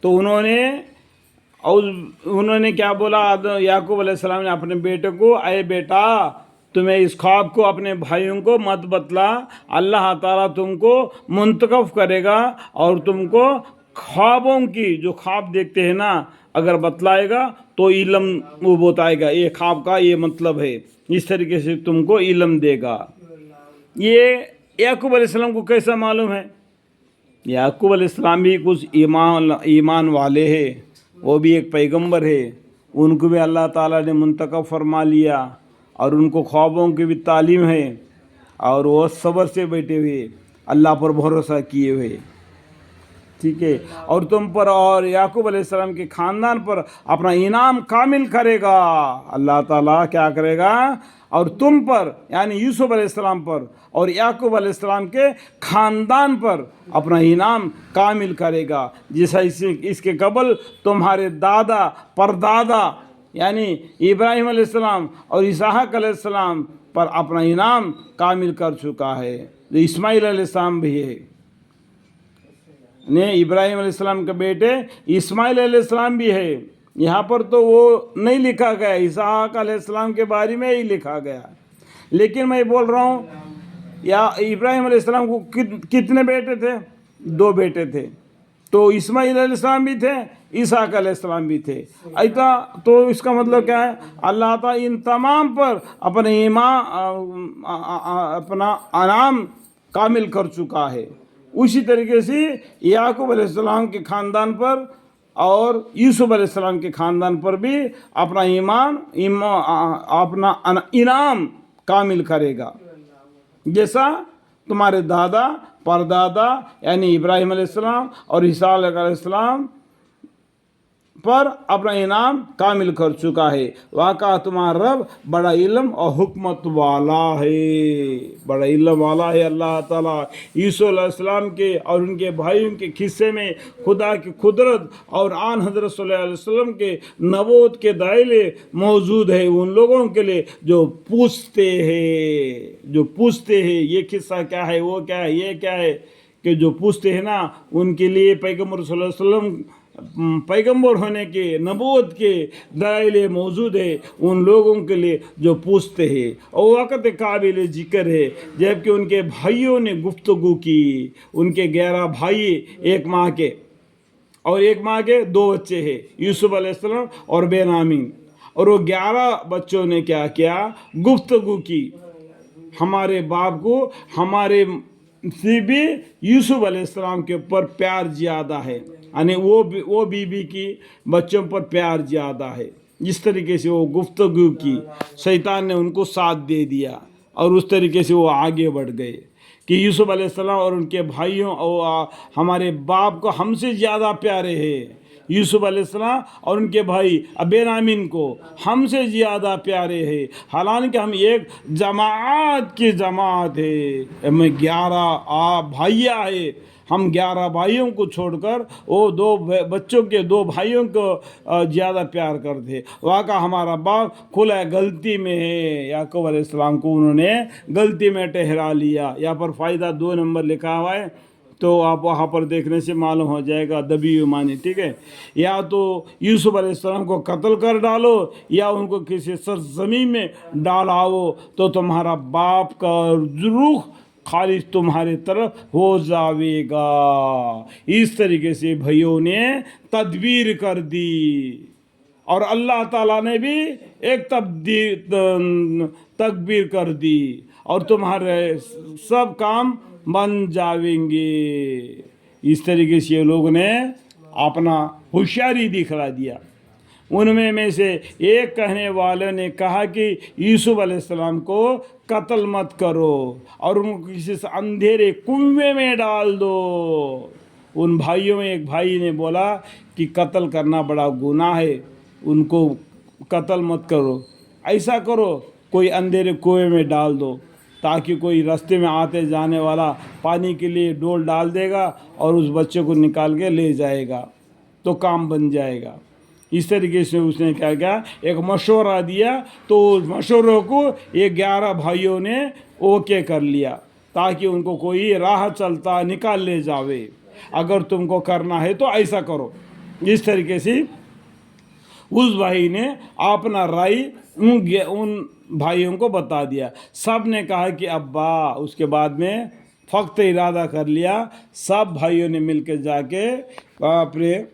تو انہوں نے کیا بولا؟ یعقوب علیہ السلام نے اپنے بیٹے کو، اے بیٹا تمہیں اس خواب کو اپنے بھائیوں کو مت بتلا، اللہ تعالیٰ تم کو منتخب کرے گا اور تم کو خوابوں کی، جو خواب دیکھتے ہیں نا، اگر بتلائے گا تو علم وہ بتائے گا، یہ خواب کا یہ مطلب ہے، اس طریقے سے تم کو علم دے گا۔ یہ یعقوب علیہ السلام کو کیسا معلوم ہے؟ یعقوب علیہ السلام بھی کچھ ایمان والے ہیں، وہ بھی ایک پیغمبر ہے، ان کو بھی اللہ تعالیٰ نے منتخب فرما لیا، اور ان کو خوابوں کی بھی تعلیم ہے، اور وہ صبر سے بیٹھے ہوئے، اللہ پر بھروسہ کیے ہوئے، ٹھیک ہے۔ اور تم پر اور یعقوب علیہ السلام کے خاندان پر اپنا انعام کامل کرے گا، اللہ تعالیٰ کیا کرے گا؟ اور تم پر یعنی یوسف علیہ السلام پر اور یعقوب علیہ السلام کے خاندان پر اپنا انعام کامل کرے گا، جیسا اس کے قبل تمہارے دادا پردادا یعنی ابراہیم علیہ السلام اور اسحاق علیہ السلام پر اپنا انعام کامل کر چکا ہے۔ جو اسماعیل علیہ السلام بھی ہے، ابراہیم علیہ السلام کے بیٹے اسماعیل علیہ السلام بھی ہے، یہاں پر تو وہ نہیں لکھا گیا، اسحاق علیہ السلام کے بارے میں ہی لکھا گیا، لیکن میں بول رہا ہوں یا ابراہیم علیہ السلام کو کتنے بیٹے تھے؟ 2 بیٹے تھے، تو اسماعیل علیہ السلام بھی تھے، اسحاق علیہ السلام بھی تھے، ایسا تو اس کا مطلب کیا ہے؟ اللہ تعالیٰ ان تمام پر اپنا انعام کامل کر چکا ہے۔ اسی طریقے سے یعقوب علیہ السلام کے خاندان پر اور یوسف علیہ السلام کے خاندان پر بھی اپنا اپنا انعام کامل کرے گا، جیسا تمہارے دادا پردادا یعنی ابراہیم علیہ السلام اور اسحاق علیہ السلام پر اپنا انعام کامل کر چکا ہے۔ واقعہ تمہارا رب بڑا علم اور حکمت والا ہے، بڑا علم والا ہے اللہ تعالیٰ۔ یوسف علیہ السلام کے اور ان کے بھائیوں کے قصے میں خدا کی قدرت اور آن حضرت صلی اللہ علیہ وسلم کے نبوت کے دلائل موجود ہے ان لوگوں کے لیے جو پوچھتے ہیں یہ قصہ کیا ہے، وہ کیا ہے، یہ کیا ہے، کہ جو پوچھتے ہیں نا ان کے لیے پیغمبر صلی اللہ علیہ وسلم پیغمبر ہونے کے نبوت کے دلائل موجود ہے ان لوگوں کے لیے جو پوچھتے ہیں، اور وقت قابل ذکر ہے جبکہ ان کے بھائیوں نے گفتگو کی، ان کے 11 بھائی، ایک ماں کے اور ایک ماں کے 2 بچے ہیں، یوسف علیہ السلام اور بنیامین، اور وہ 11 بچوں نے کیا کیا؟ گفتگو کی، ہمارے باپ کو ہمارے سے بھی یوسف علیہ السلام کے اوپر پیار زیادہ ہے، یعنی وہ بیوی کی بچوں پر پیار زیادہ ہے، جس طریقے سے وہ گفتگو کی، شیطان نے ان کو ساتھ دے دیا، اور اس طریقے سے وہ آگے بڑھ گئے کہ یوسف علیہ السلام اور ان کے بھائیوں اور ہمارے باپ کو ہم سے زیادہ پیارے ہیں، یوسف علیہ السلام اور ان کے بھائی بنیامین کو ہم سے زیادہ پیارے ہیں، حالانکہ ہم ایک جماعت کی جماعت ہے، ہمیں 11 بھائیاں ہیں، ہم 11 بھائیوں کو چھوڑ کر وہ 2 بچوں کے 2 بھائیوں کو زیادہ پیار کرتے۔ واقعہ ہمارا باپ کھلا غلطی میں ہے، یعقوب علیہ السلام کو انہوں نے غلطی میں ٹھہرا لیا۔ یہاں پر فائدہ 2 نمبر لکھا ہوا ہے، تو آپ وہاں پر دیکھنے سے معلوم ہو جائے گا، دبی ہوئی معنی، ٹھیک ہے۔ یا تو یوسف علیہ السلام کو قتل کر ڈالو یا ان کو کسی سرزمین میں ڈالاؤ، تو تمہارا باپ کا رخ خالص تمہارے طرف ہو جاوے گا۔ اس طریقے سے بھائیوں نے تدبیر کر دی، اور اللہ تعالیٰ نے بھی ایک تدبیر کر دی، اور تمہارے سب کام بن جاویں گے۔ اس طریقے سے یہ لوگوں نے اپنا ہوشیاری دکھلا دیا۔ ان میں سے ایک کہنے والے نے کہا کہ یوسف علیہ السلام کو قتل مت کرو اور ان کو کسی سے اندھیرے کنویں میں ڈال دو۔ ان بھائیوں میں ایک بھائی نے بولا کہ قتل کرنا بڑا گناہ ہے، ان کو قتل مت کرو، ایسا کرو کوئی اندھیرے کنویں میں ڈال دو، تاکہ کوئی راستے میں آتے جانے والا پانی کے لیے ڈول ڈال دے گا اور اس بچے کو نکال کے لے جائے گا، تو کام بن جائے گا۔ اس طریقے سے اس نے کیا کیا؟ ایک مشورہ دیا، تو اس مشورے کو یہ 11 بھائیوں نے اوکے کر لیا، تاکہ ان کو کوئی راہ چلتا نکال لے جاوے۔ اگر تم کو کرنا ہے تو ایسا کرو، اس طریقے سے اس بھائی نے اپنا رائے ان بھائیوں کو بتا دیا. سب نے کہا کہ ابا. اس کے بعد میں فقط ارادہ کر لیا, سب بھائیوں نے مل کے جا کے اپنے